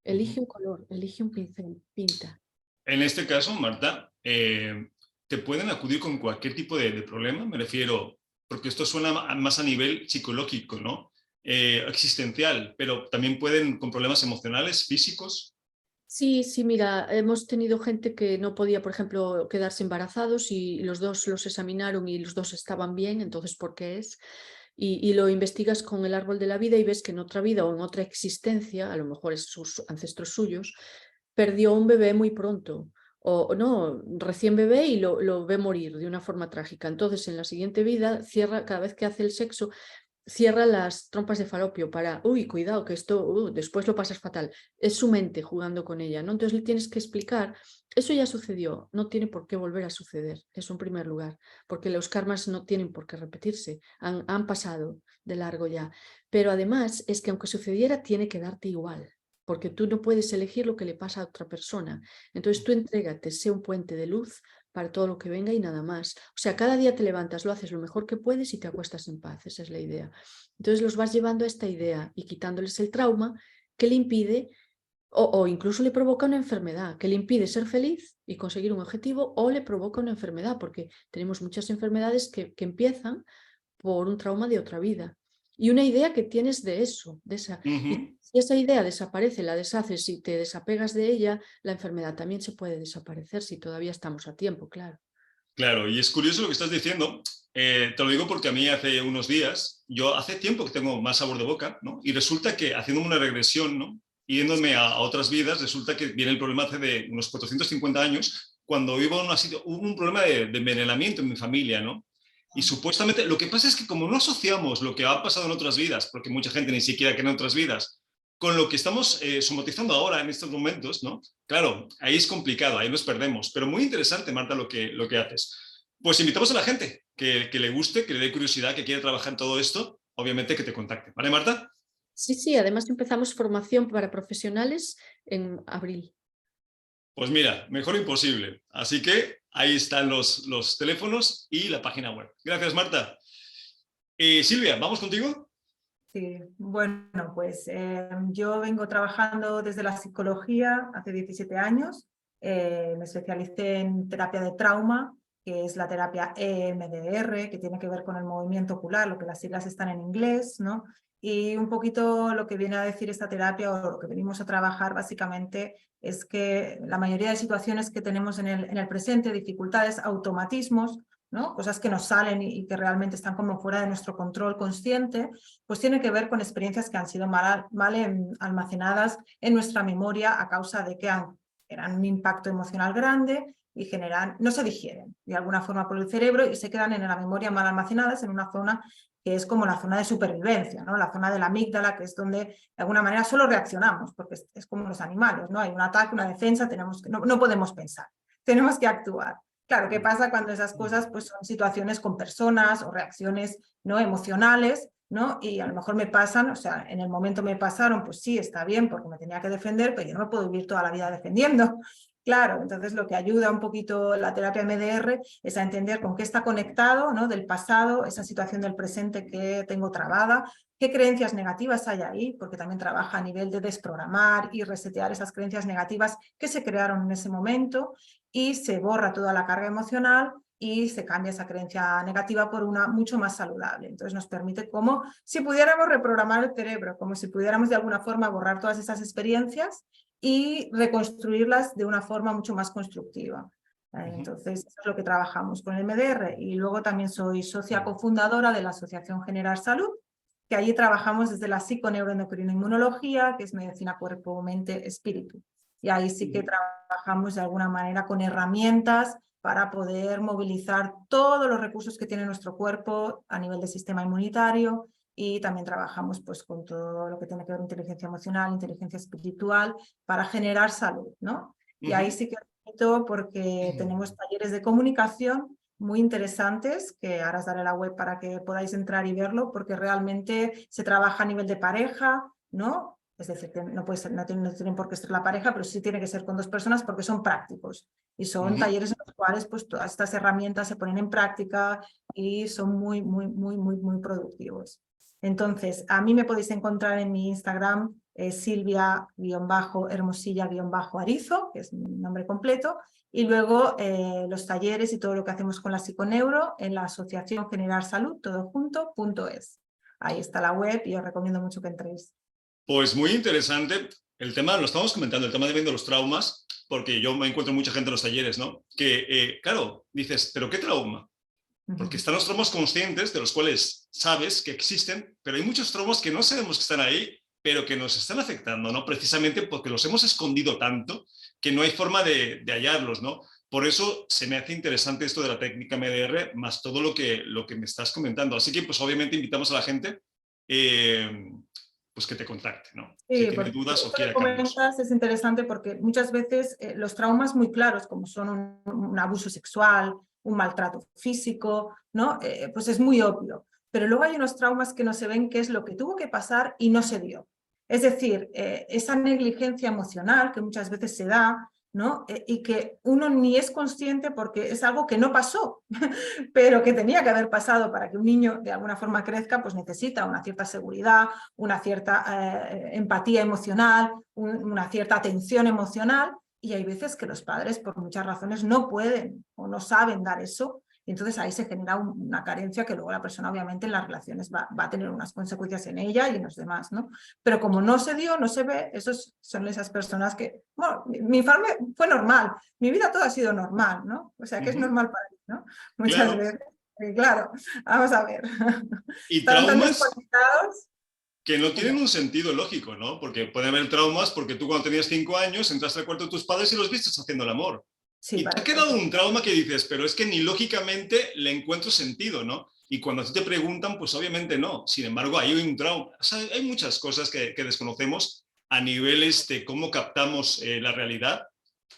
Elige un color, elige un pincel, pinta. en este caso, Marta, te pueden acudir con cualquier tipo de problema, me refiero, porque esto suena más a nivel psicológico, ¿no? Existencial, pero también pueden con problemas emocionales, físicos. Sí, sí, mira, hemos tenido gente que no podía, por ejemplo, quedarse embarazados y los dos los examinaron y los dos estaban bien, entonces, ¿por qué es? Y lo investigas con el árbol de la vida y ves que en otra vida o en otra existencia, a lo mejor es sus ancestros suyos, perdió un bebé muy pronto. O no, recién bebé y lo ve morir de una forma trágica. Entonces, en la siguiente vida, cierra, cada vez que hace el sexo, cierra las trompas de falopio para, uy, cuidado, que esto después lo pasas fatal. Es su mente jugando con ella, ¿no? Entonces le tienes que explicar, eso ya sucedió, no tiene por qué volver a suceder, eso en primer lugar, porque los karmas no tienen por qué repetirse, han pasado de largo ya. Pero además es que aunque sucediera, tiene que darte igual, porque tú no puedes elegir lo que le pasa a otra persona. Entonces tú entrégate, sé un puente de luz para todo lo que venga y nada más. O sea, cada día te levantas, lo haces lo mejor que puedes y te acuestas en paz, esa es la idea. Entonces los vas llevando a esta idea y quitándoles el trauma que le impide o incluso le provoca una enfermedad, que le impide ser feliz y conseguir un objetivo o le provoca una enfermedad, porque tenemos muchas enfermedades que empiezan por un trauma de otra vida. Y una idea que tienes de eso, de esa. Y si esa idea desaparece, la deshaces y te desapegas de ella, la enfermedad también se puede desaparecer si todavía estamos a tiempo, claro. Claro, y es curioso lo que estás diciendo. Te lo digo porque a mí hace unos días, yo hace tiempo que tengo más sabor de boca, ¿no? Y resulta que haciendo una regresión, ¿no? Yéndome a otras vidas, resulta que viene el problema hace de unos 450 años, cuando hubo un problema de envenenamiento en mi familia, ¿no? Y supuestamente, lo que pasa es que como no asociamos lo que ha pasado en otras vidas, porque mucha gente ni siquiera cree en otras vidas, con lo que estamos somatizando ahora en estos momentos, ¿no? Claro, ahí es complicado, ahí nos perdemos, pero muy interesante, Marta, lo que haces. Pues invitamos a la gente que le guste, que le dé curiosidad, que quiera trabajar en todo esto, obviamente que te contacte. ¿Vale, Marta? Sí, sí, además empezamos formación para profesionales en abril. Pues mira, mejor imposible. Así que ahí están los teléfonos y la página web. Gracias, Marta. Silvia, ¿vamos contigo? Sí, bueno, pues yo vengo trabajando desde la psicología hace 17 años. me especialicé en terapia de trauma, que es la terapia EMDR, que tiene que ver con el movimiento ocular, lo que las siglas están en inglés, ¿no? Y un poquito lo que viene a decir esta terapia, o lo que venimos a trabajar básicamente, es que la mayoría de situaciones que tenemos en el presente, dificultades, automatismos, ¿no? Cosas que nos salen y que realmente están como fuera de nuestro control consciente, pues tiene que ver con experiencias que han sido mal almacenadas en nuestra memoria a causa de que eran un impacto emocional grande y no se digieren de alguna forma por el cerebro y se quedan en la memoria mal almacenadas en una zona que es como la zona de supervivencia, ¿no? La zona de la amígdala, que es donde de alguna manera solo reaccionamos, porque es como los animales, ¿no? Hay un ataque, una defensa, no podemos pensar, tenemos que actuar. Claro, ¿qué pasa cuando esas cosas pues, son situaciones con personas o reacciones, ¿no?, emocionales, ¿no? Y a lo mejor me pasan, o sea, en el momento me pasaron, pues sí, está bien porque me tenía que defender, pero yo no me puedo vivir toda la vida defendiendo. Claro, entonces lo que ayuda un poquito la terapia MDR es a entender con qué está conectado, ¿no?, del pasado, esa situación del presente que tengo trabada, qué creencias negativas hay ahí, porque también trabaja a nivel de desprogramar y resetear esas creencias negativas que se crearon en ese momento y se borra toda la carga emocional y se cambia esa creencia negativa por una mucho más saludable. Entonces nos permite como si pudiéramos reprogramar el cerebro, como si pudiéramos de alguna forma borrar todas esas experiencias y reconstruirlas de una forma mucho más constructiva. Entonces, eso es lo que trabajamos con el MDR. Y luego también soy socia cofundadora de la Asociación Generar Salud, que allí trabajamos desde la psiconeuroendocrinoinmunología, que es medicina cuerpo, mente, espíritu. Y ahí sí que trabajamos de alguna manera con herramientas para poder movilizar todos los recursos que tiene nuestro cuerpo a nivel del sistema inmunitario, y también trabajamos pues con todo lo que tiene que ver con inteligencia emocional, inteligencia espiritual, para generar salud, ¿no? Y ahí sí que repito porque tenemos talleres de comunicación muy interesantes, que ahora os daré la web para que podáis entrar y verlo, porque realmente se trabaja a nivel de pareja, ¿no? Es decir, que no tienen por qué ser la pareja, pero sí tiene que ser con dos personas porque son prácticos. Y son talleres en los cuales pues, todas estas herramientas se ponen en práctica y son muy, muy, muy, muy, muy productivos. Entonces, a mí me podéis encontrar en mi Instagram, Silvia-Hermosilla-Arizo, que es mi nombre completo, y luego los talleres y todo lo que hacemos con la psiconeuro en la Asociación Generar Salud, todo junto.es. Ahí está la web y os recomiendo mucho que entréis. Pues muy interesante. El tema, lo estamos comentando, el tema de viendo los traumas, porque yo me encuentro mucha gente en los talleres, ¿no? Que, claro, dices, ¿pero qué trauma? Porque están los traumas conscientes, de los cuales sabes que existen, pero hay muchos traumas que no sabemos que están ahí, pero que nos están afectando, ¿no? Precisamente porque los hemos escondido tanto que no hay forma de hallarlos, ¿no? Por eso se me hace interesante esto de la técnica MDR, más todo lo que me estás comentando. Así que, pues obviamente invitamos a la gente pues que te contacte, ¿no? Sí, Si tiene dudas o esto que quiere cambios. comentas es interesante porque muchas veces los traumas muy claros, como son un abuso sexual, un maltrato físico, ¿no? Pues es muy obvio. Pero luego hay unos traumas que no se ven, que es lo que tuvo que pasar y no se dio. Es decir, esa negligencia emocional que muchas veces se da, ¿no? Y que uno ni es consciente porque es algo que no pasó, pero que tenía que haber pasado para que un niño de alguna forma crezca, pues necesita una cierta seguridad, una cierta empatía emocional, una cierta atención emocional, y hay veces que los padres por muchas razones no pueden o no saben dar eso, y entonces ahí se genera una carencia que luego la persona obviamente en las relaciones va a tener unas consecuencias en ella y en los demás, ¿no? Pero como no se dio, no se ve, esos son esas personas que, bueno, mi infarme fue normal, mi vida toda ha sido normal, ¿no? O sea que es normal para mí, ¿no? Muchas Claro. veces. Claro, vamos a ver. Y Están tan traumas desconectados. que no tienen un sentido lógico, ¿no? Porque puede haber traumas porque tú cuando tenías 5 años entraste al cuarto de tus padres y los viste haciendo el amor. Sí, Y te ha quedado un trauma que dices, pero es que ni lógicamente le encuentro sentido, ¿no? Y cuando a ti te preguntan, pues obviamente no. Sin embargo, hay un trauma. O sea, hay muchas cosas que desconocemos a nivel de cómo captamos la realidad,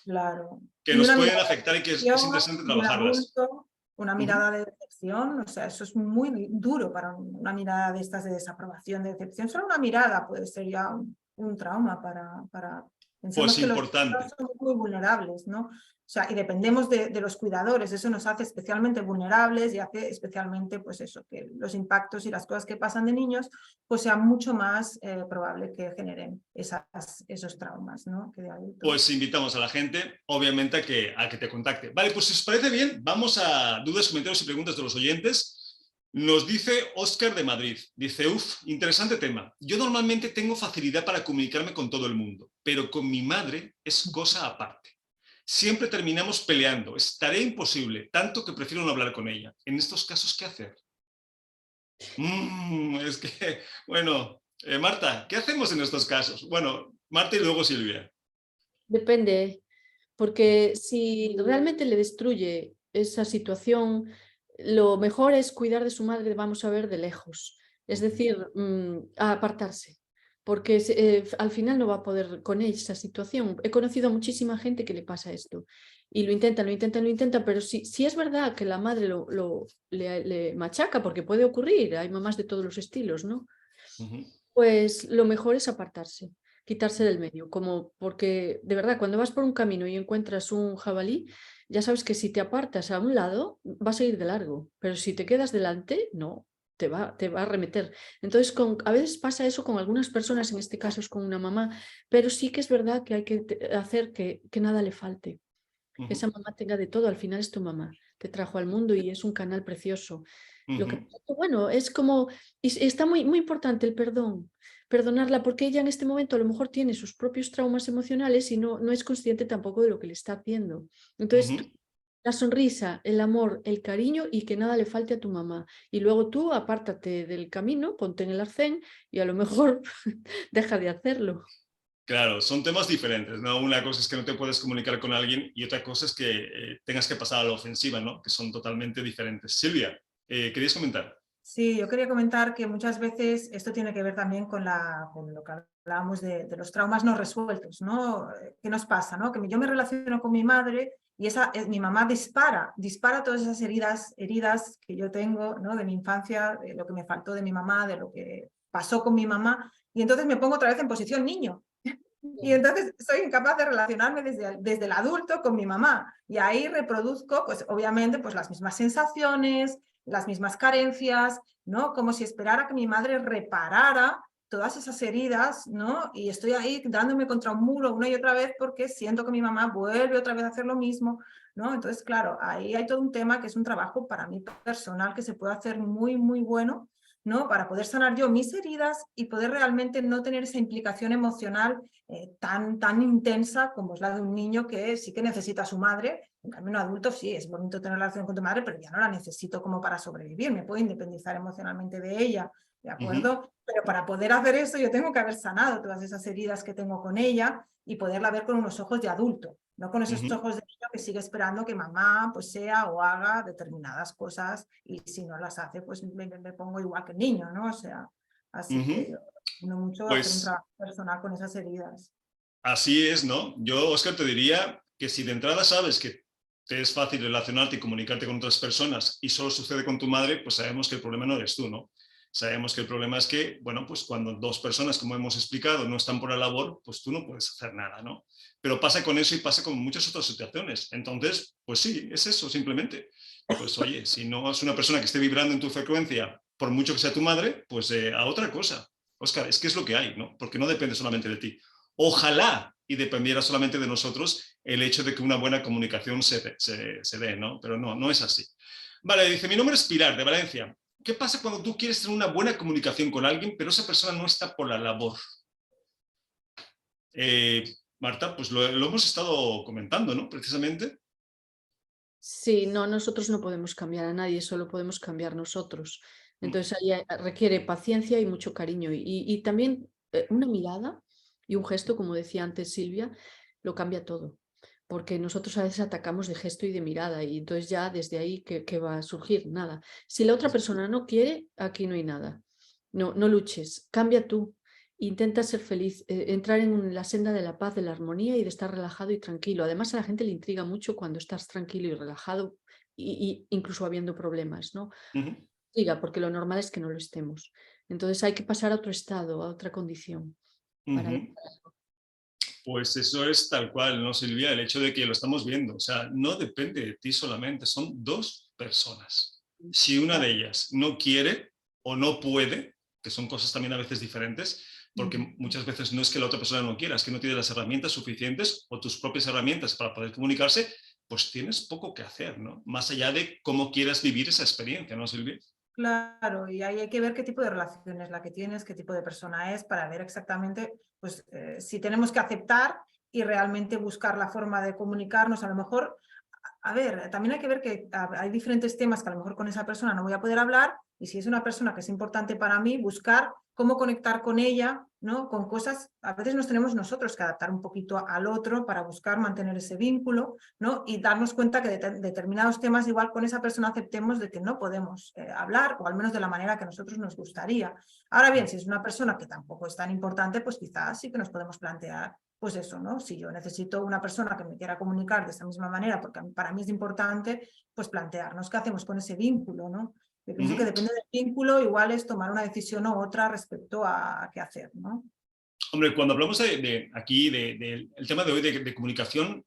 claro. que Y nos una pueden mirada afectar y que es de interesante y un trabajarlas. adulto, una mirada de decepción, o sea, eso es muy duro para una mirada de estas de desaprobación, de decepción. Solo una mirada puede ser ya un trauma para Pensemos Pues que los importante. niños son muy vulnerables, ¿no? O sea, y dependemos de los cuidadores, eso nos hace especialmente vulnerables y hace especialmente, pues eso, que los impactos y las cosas que pasan de niños, pues sea mucho más probable que generen esos traumas, ¿no? Que de adultos. Pues invitamos a la gente, obviamente, a que te contacte. Vale, pues si os parece bien, vamos a dudas, comentarios y preguntas de los oyentes. Nos dice Óscar de Madrid, dice, interesante tema. Yo normalmente tengo facilidad para comunicarme con todo el mundo, pero con mi madre es cosa aparte. Siempre terminamos peleando, es tarea imposible, tanto que prefiero no hablar con ella. En estos casos, ¿qué hacer? Es que, bueno, Marta, ¿qué hacemos en estos casos? Bueno, Marta y luego Silvia. Depende, porque si realmente le destruye esa situación, lo mejor es cuidar de su madre, vamos a ver, de lejos. Es decir, a apartarse, porque al final no va a poder con esa situación. He conocido a muchísima gente que le pasa esto y lo intentan, pero si es verdad que la madre le machaca, porque puede ocurrir, hay mamás de todos los estilos, ¿no? Pues lo mejor es apartarse, quitarse del medio, como porque de verdad cuando vas por un camino y encuentras un jabalí, ya sabes que si te apartas a un lado vas a ir de largo, pero si te quedas delante, no, te va a arremeter. Entonces a veces pasa eso con algunas personas, en este caso es con una mamá, pero sí que es verdad que hay que hacer que nada le falte, que esa mamá tenga de todo, al final es tu mamá, te trajo al mundo y es un canal precioso. Lo que, bueno, es como, y está muy, muy importante el perdón, perdonarla, porque ella en este momento a lo mejor tiene sus propios traumas emocionales y no es consciente tampoco de lo que le está haciendo. Entonces, la sonrisa, el amor, el cariño y que nada le falte a tu mamá. Y luego tú apártate del camino, ponte en el arcén y a lo mejor deja de hacerlo. Claro, son temas diferentes, ¿no? Una cosa es que no te puedes comunicar con alguien y otra cosa es que tengas que pasar a la ofensiva, ¿no? Que son totalmente diferentes. Silvia, ¿querías comentar? Sí, yo quería comentar que muchas veces esto tiene que ver también con lo que hablábamos de los traumas no resueltos, ¿no? ¿Qué nos pasa, no? Que yo me relaciono con mi madre y mi mamá dispara todas esas heridas que yo tengo, ¿no? De mi infancia, de lo que me faltó de mi mamá, de lo que pasó con mi mamá, y entonces me pongo otra vez en posición niño. Y entonces soy incapaz de relacionarme desde el adulto con mi mamá. Y ahí reproduzco, pues obviamente, pues las mismas sensaciones, las mismas carencias, ¿no? Como si esperara que mi madre reparara todas esas heridas, ¿no? Y estoy ahí dándome contra un muro una y otra vez porque siento que mi mamá vuelve otra vez a hacer lo mismo, ¿no? Entonces, claro, ahí hay todo un tema que es un trabajo para mí personal que se puede hacer muy, muy bueno, ¿no? Para poder sanar yo mis heridas y poder realmente no tener esa implicación emocional tan intensa como es la de un niño que sí que necesita a su madre. En cambio, un adulto sí, es bonito tener relación con tu madre, pero ya no la necesito como para sobrevivir, me puedo independizar emocionalmente de ella, ¿de acuerdo? Pero para poder hacer eso yo tengo que haber sanado todas esas heridas que tengo con ella y poderla ver con unos ojos de adulto, no con esos ojos de niño que sigue esperando que mamá pues sea o haga determinadas cosas y si no las hace pues me pongo igual que el niño, ¿no? O sea, así que yo no mucho hacer un Pues trabajo personal con esas heridas. así es, ¿no? Yo, Óscar, te diría que si de entrada sabes que te es fácil relacionarte y comunicarte con otras personas y solo sucede con tu madre, pues sabemos que el problema no eres tú, ¿no? Sabemos que el problema es que, bueno, pues cuando dos personas, como hemos explicado, no están por la labor, pues tú no puedes hacer nada, ¿no? Pero pasa con eso y pasa con muchas otras situaciones. Entonces, pues sí, es eso, simplemente. Pues oye, si no es una persona que esté vibrando en tu frecuencia, por mucho que sea tu madre, pues a otra cosa. Óscar, es que es lo que hay, ¿no? Porque no depende solamente de ti. Ojalá y dependiera solamente de nosotros el hecho de que una buena comunicación se dé, ¿no? Pero no es así. Vale, dice, mi nombre es Pilar, de Valencia. ¿Qué pasa cuando tú quieres tener una buena comunicación con alguien, pero esa persona no está por la labor? Marta, pues lo hemos estado comentando, ¿no? Precisamente. Sí, no, nosotros no podemos cambiar a nadie, solo podemos cambiar nosotros. Entonces ahí requiere paciencia y mucho cariño y también una mirada y un gesto, como decía antes Silvia, lo cambia todo. Porque nosotros a veces atacamos de gesto y de mirada y entonces ya desde ahí, ¿qué va a surgir? Nada. Si la otra persona no quiere, aquí no hay nada. No luches, cambia tú. Intenta ser feliz, entrar en la senda de la paz, de la armonía y de estar relajado y tranquilo. Además, a la gente le intriga mucho cuando estás tranquilo y relajado, y incluso habiendo problemas, ¿no? Diga, porque lo normal es que no lo estemos. Entonces hay que pasar a otro estado, a otra condición. Para... Pues eso es tal cual, ¿no, Silvia? El hecho de que lo estamos viendo. O sea, no depende de ti solamente, son dos personas. Si una de ellas no quiere o no puede, que son cosas también a veces diferentes, porque muchas veces no es que la otra persona no quiera, es que no tiene las herramientas suficientes o tus propias herramientas para poder comunicarse, pues tienes poco que hacer, ¿no? Más allá de cómo quieras vivir esa experiencia, ¿no, Silvia? Claro, y ahí hay que ver qué tipo de relación es la que tienes, qué tipo de persona es, para ver exactamente pues, si tenemos que aceptar y realmente buscar la forma de comunicarnos. A lo mejor, a ver, también hay que ver que hay diferentes temas que a lo mejor con esa persona no voy a poder hablar, y si es una persona que es importante para mí, buscar cómo conectar con ella, ¿no? Con cosas, a veces nos tenemos nosotros que adaptar un poquito al otro para buscar mantener ese vínculo, ¿no? Y darnos cuenta que determinados temas igual con esa persona aceptemos de que no podemos hablar, o al menos de la manera que a nosotros nos gustaría. Ahora bien, si es una persona que tampoco es tan importante, pues quizás sí que nos podemos plantear pues eso, ¿no? Si yo necesito una persona que me quiera comunicar de esa misma manera, porque para mí es importante, pues plantearnos qué hacemos con ese vínculo, ¿no? Yo pienso que depende del vínculo, igual es tomar una decisión u otra respecto a qué hacer, ¿no? Hombre, cuando hablamos aquí del tema de hoy de comunicación,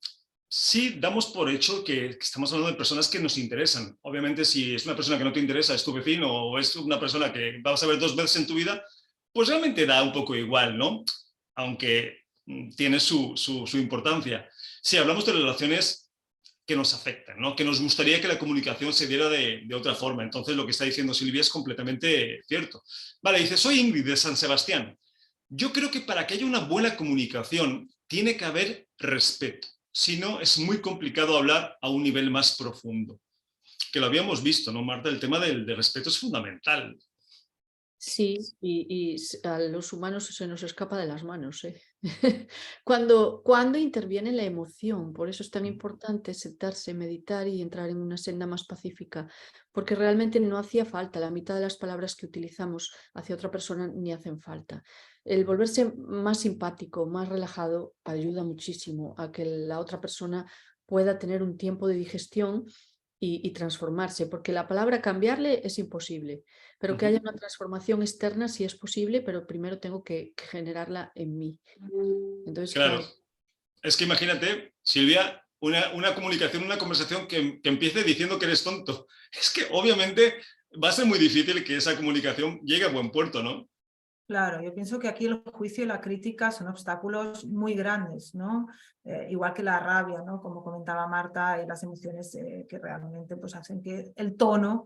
sí damos por hecho que estamos hablando de personas que nos interesan. Obviamente, si es una persona que no te interesa, es tu vecino o es una persona que vas a ver 2 veces en tu vida, pues realmente da un poco igual, ¿no? Aunque tiene su importancia. Si hablamos de relaciones que nos afectan, ¿no? Que nos gustaría que la comunicación se diera de otra forma. Entonces, lo que está diciendo Silvia es completamente cierto. Vale, dice, soy Ingrid de San Sebastián. Yo creo que para que haya una buena comunicación tiene que haber respeto. Si no, es muy complicado hablar a un nivel más profundo. Que lo habíamos visto, ¿no, Marta? El tema del respeto es fundamental. Sí, y a los humanos se nos escapa de las manos, ¿eh? Cuando interviene la emoción, por eso es tan importante sentarse, meditar y entrar en una senda más pacífica, porque realmente no hacía falta, la mitad de las palabras que utilizamos hacia otra persona ni hacen falta. El volverse más simpático, más relajado, ayuda muchísimo a que la otra persona pueda tener un tiempo de digestión y transformarse, porque la palabra cambiarle es imposible, pero que haya una transformación externa sí es posible, pero primero tengo que generarla en mí. Entonces, Claro. claro. Es que imagínate, Silvia, una comunicación, una conversación que empiece diciendo que eres tonto. Es que obviamente va a ser muy difícil que esa comunicación llegue a buen puerto, ¿no? Claro, yo pienso que aquí el juicio y la crítica son obstáculos muy grandes, ¿no? Igual que la rabia, ¿no? Como comentaba Marta, y las emociones que realmente pues, hacen que el tono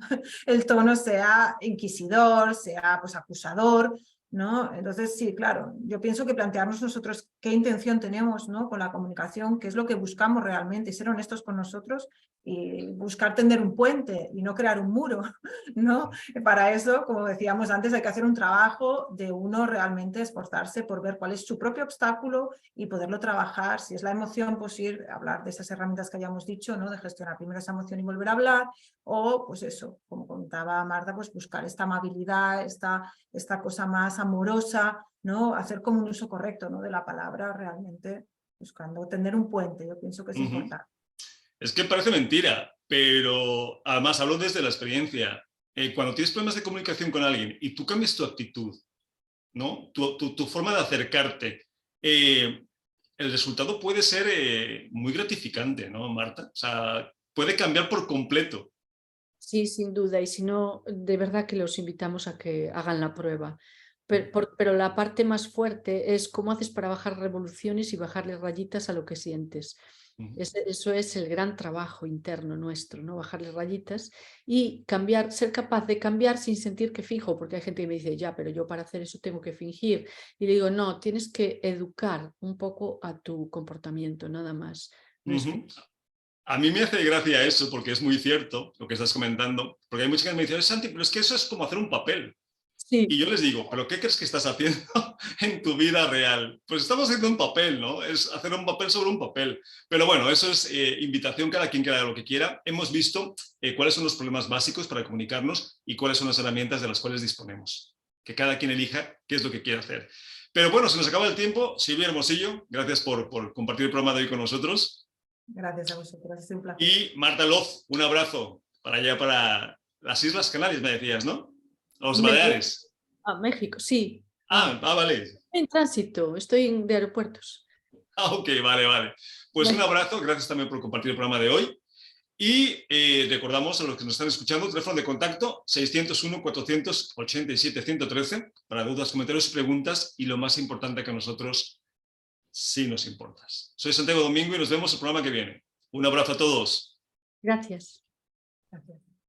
sea inquisidor, sea pues, acusador, ¿no? Entonces, sí, claro, yo pienso que plantearnos nosotros qué intención tenemos, ¿no? Con la comunicación, qué es lo que buscamos realmente, ser honestos con nosotros y buscar tender un puente y no crear un muro, ¿no? Para eso, como decíamos antes, hay que hacer un trabajo de uno realmente esforzarse por ver cuál es su propio obstáculo y poderlo trabajar. Si es la emoción, pues ir a hablar de esas herramientas que hayamos dicho, ¿no? De gestionar primero esa emoción y volver a hablar, o pues eso, como contaba Marta, pues buscar esta amabilidad, esta cosa más amorosa, ¿no? Hacer como un uso correcto, ¿no? De la palabra, realmente buscando tender un puente, yo pienso que es importante. Es que parece mentira, pero además hablo desde la experiencia. Cuando tienes problemas de comunicación con alguien y tú cambias tu actitud, ¿no? Tu forma de acercarte, el resultado puede ser muy gratificante, ¿no, Marta? O sea, puede cambiar por completo. Sí, sin duda, y si no, de verdad que los invitamos a que hagan la prueba. Pero la parte más fuerte es cómo haces para bajar revoluciones y bajarle rayitas a lo que sientes. Eso es el gran trabajo interno nuestro, ¿no? Bajarle rayitas y cambiar, ser capaz de cambiar sin sentir que fijo, porque hay gente que me dice, ya, pero yo para hacer eso tengo que fingir. Y digo, no, tienes que educar un poco a tu comportamiento, nada más. No es A mí me hace gracia eso, porque es muy cierto lo que estás comentando, porque hay mucha gente que me dice, Santi, pero es que eso es como hacer un papel. Sí. Y yo les digo, ¿pero qué crees que estás haciendo en tu vida real? Pues estamos haciendo un papel, ¿no? Es hacer un papel sobre un papel. Pero bueno, eso es invitación, cada quien que haga lo que quiera. Hemos visto cuáles son los problemas básicos para comunicarnos y cuáles son las herramientas de las cuales disponemos. Que cada quien elija qué es lo que quiere hacer. Pero bueno, se nos acaba el tiempo. Silvia Hermosillo, gracias por compartir el programa de hoy con nosotros. Gracias a vosotros, es un placer. Y Marta Loz, un abrazo para allá, para las Islas Canarias, me decías, ¿no? Los Baleares. A México, sí. Vale. En tránsito, estoy de aeropuertos. Ah, ok, vale. Pues un abrazo, gracias también por compartir el programa de hoy. Y recordamos a los que nos están escuchando, teléfono de contacto 601-487-113 para dudas, comentarios y preguntas, y lo más importante, que a nosotros sí nos importas. Soy Santiago Domingo y nos vemos el programa que viene. Un abrazo a todos. Gracias. Gracias.